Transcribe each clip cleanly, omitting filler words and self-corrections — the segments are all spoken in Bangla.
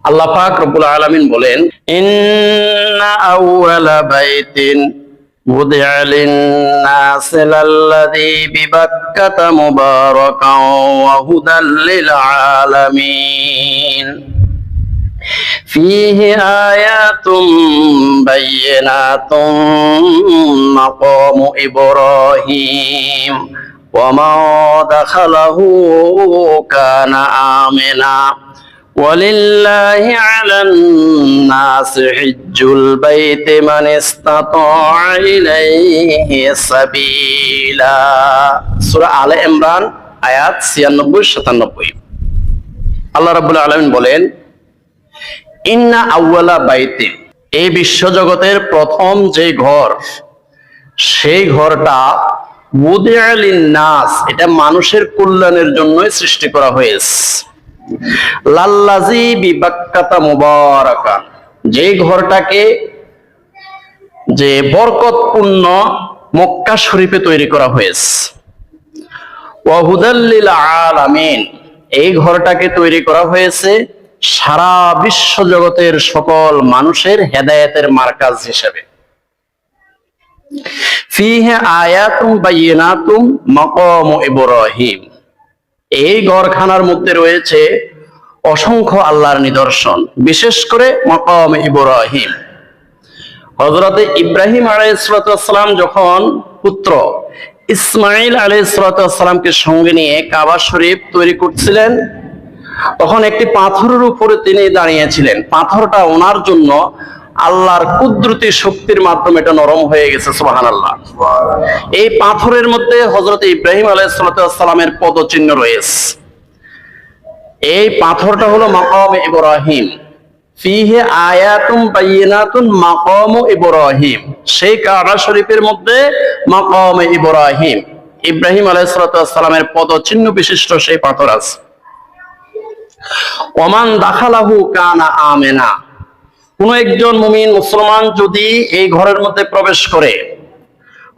আল্লাহ পাক রব্বুল আলামিন বলেন, ইন্না আউওয়ালা বাইতিন وُضِعَ لِلنَّاسِ لَلَّذِي بِبَكَّةَ مُبَارَكًا وَهُدًى لِلْعَالَمِينَ فِيهِ آيَاتٌ بَيِّنَاتٌ مَقَامُ إِبْرَاهِيمَ وَمَن دَخَلَهُ كَانَ آمِنًا وَلِلَّهِ عَلَى النَّاسِ حِجُّ الْبَيْتِ مَنِ اسْتَطَاعَ إِلَيْهِ سَبِيلًا। সূরা আলে ইমরান আয়াত 96-97। আল্লাহ রাব্বুল আলামিন বলেন, ইন্না আউওয়ালা বাইতিন, এই বিশ্বজগতের প্রথম যে ঘর, সেই ঘরটা উদিআ লিন-নাস, এটা মানুষের কল্যাণের জন্যই সৃষ্টি করা হয়েছে। লাল্লাযী বিবাক্কাতা মুবারাকান, যে ঘরটাকে যে বরকতপূর্ণ মক্কা শরীফে তৈরি করা হয়েছে। ওয়া হুদাল লিল আলামিন, এই ঘরটাকে তৈরি করা হয়েছে সারা বিশ্ব জগতের সকল মানুষের হেদায়েতের মার্কাজ হিসেবে। ফিহি আয়াতুম বায়িনাতুম মাকামু ইব্রাহিম, এই ঘরখানার মধ্যে রয়েছে অসংখ্য আল্লাহর নিদর্শন, বিশেষ করে মাকাম ইব্রাহিম। হযরতে ইব্রাহিম আলাইহিস সালাম যখন পুত্র ইসমাঈল আলাইহিস সালামকে সঙ্গে নিয়ে কাবা শরীফ তৈরি করছিলেন, তখন একটি পাথরের উপরে তিনি দাঁড়িয়েছিলেন। পাথরটা ওনার জন্য আল্লাহর কুদরতি শক্তির মাধ্যমে এটা নরম হয়ে গেছে, সুবহানাল্লাহ। এই পাথরের মধ্যে হযরত ইব্রাহিম আলাইহিস সালামের পদচিহ্ন রয়েছে। এই পাথরটা হলো মাকাম ইব্রাহিম। ফিহি আয়াতুম বায়িনাতুন মাকাম ইব্রাহিম, সেই কাবা শরীফের মধ্যে মাকাম ইব্রাহিম, ইব্রাহিম আলাইহিস সালামের পদচিহ্ন বিশিষ্ট সেই পাথর আছে। ওমান দাখালাহু কানা আমিনা, কোন একজন মুমিন মুসলমান যদি এই ঘরের মধ্যে প্রবেশ করে,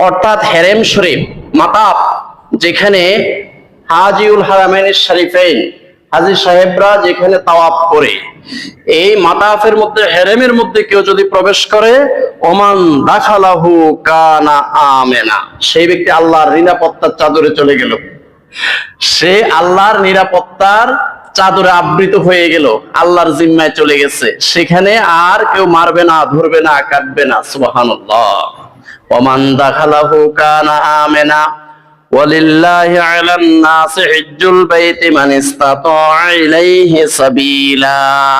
অর্থাৎ হেরেম শরীফ মাতাব, যেখানে হাজিউল হারামাইন শরীফাইন হাজী সাহেবরা যেখানে তাওয়াফ করে, এই মাতাফের মধ্যে হেরেমের মধ্যে কেউ যদি প্রবেশ করে, ওমান দাখালাহু কানা আমিনা, সেই ব্যক্তি আল্লাহর নিরাপত্তার চাদরে চলে গেল, সে আল্লাহর নিরাপত্তার চাদরে আবৃত হয়ে গেল, আল্লাহর জিম্মায় চলে গেছে, সেখানে আর কেউ মারবে না, ধরবে না, কাটবে না, সুবহানাল্লাহ। ওমান দাখালাহু কানা আমিনা ওয়ালিল্লাহি আলান নাসি হিজ্জুল বাইতি মান ইসতাতা ইলাইহি সাবিলা।